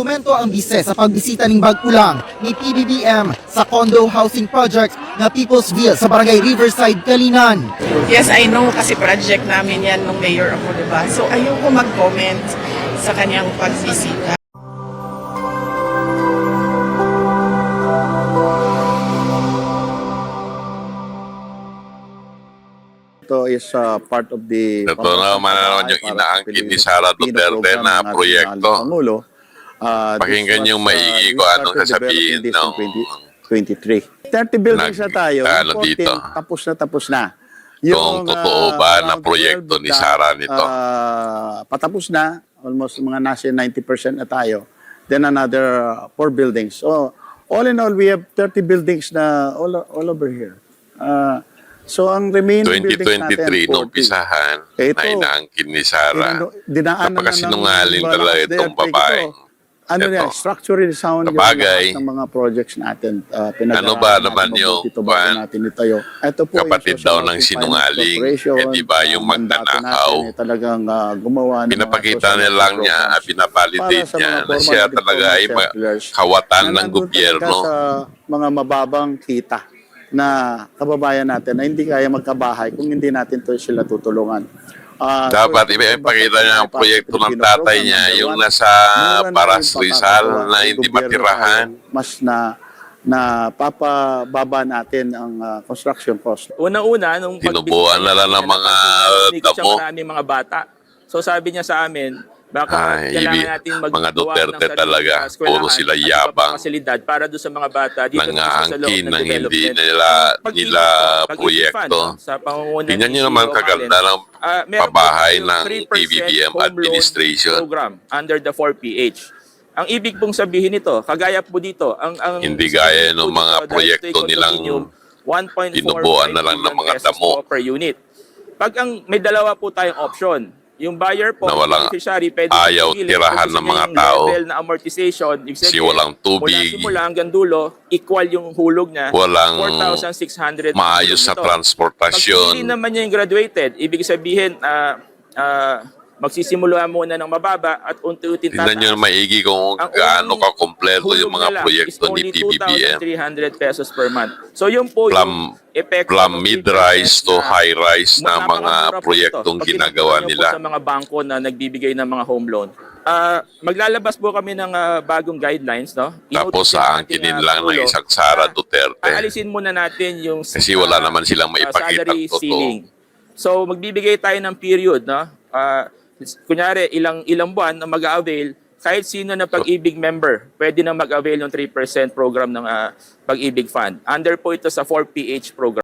Komento ang bise sa pagbisita ng Bagulang ni PBBM sa condo housing project na People's Ville sa Barangay Riverside, Kalinan. Yes, I know kasi project namin yan nung mayor ako, diba? So ayoko mag-comment sa kanyang pagbisita. Ito is part of the... Ito naman yung inaangkin ni Sara Duterte na proyekto. Pakinggan yung maigi ko anong sasabihin ng 23. 30 buildings na tayo, ano 14, dito. tapos na. Kung totoo ba na proyekto ni Sara nito. Patapos na, almost mga nasa 90% na tayo. Then another 4 buildings. So, all in all, we have 30 buildings na all over here. So, ang remaining buildings natin, 2023, nung pisahan, na inaangkin ni Sara. Dinaanan Napakasinungaling talaga itong babae. Ano yan, structurally sound yung lahat ng mga projects natin. Ano ba naman yung kapatid daw ng sinungaling? Eh di ba yung magnanakaw? Talagang gumawa ng Pinapakita niya lang niya, pinavalidate niya na siya talaga ay kawatan ng gobyerno. Sa mga mababang kita na kababayan natin na hindi kaya magkabahay kung hindi natin to sila tutulungan. Dapat ipakita niya ang proyekto ng tatay niya, yung nasa Paras Rizal na hindi matirahan. Mas na papababa natin ang construction cost. Una-una, nung tinubuan na lang ng mga damo. Maraming mga bata. So sabi niya sa amin, baka kailangan natin mga Duterte talaga, puro sila yabang. Fasilidad para doon sa mga bata dito nangaangkin ng hindi nila proyekto. Tingnan nyo naman kaganda ng pabahay ng PBBM administration. Program under the 4PH. Ang ibig pong sabihin nito, kagaya po dito, ang hindi gaya ng mga proyekto nilang tinubuan na lang ng mga damo per unit. Pag may dalawa po tayong option, yung buyer po, na walang ayaw tirahan ng mga tao, na amortization, kasi walang tubig, mula simula hanggang dulo, equal yung hulog niya, walang 4,600 maayos na transportasyon. Pag hindi naman niya yung graduated, ibig sabihin, magsisimula muna ng mababa at unti-unti tataas. Tingnan nyo maigi kung gaano ka-kompleto yung mga proyekto ni PBBM. 2,300 pesos per month. So yun po yung epekto from mid-rise to high-rise na mga proyektong ginagawa nila. Sa mga bangko na nagbibigay ng mga home loan. Maglalabas po kami ng bagong guidelines, no? Tapos sa angkinin lang ng isang Sara Duterte. Aalisin muna natin yung kasi wala naman silang maipakita totoo. So magbibigay tayo ng period, no? Kunyari, ilang buwan na mag-avail, kahit sino na Pag-ibig member, pwede na mag-avail ng 3% program ng Pag-ibig Fund. Under po ito sa 4PH program.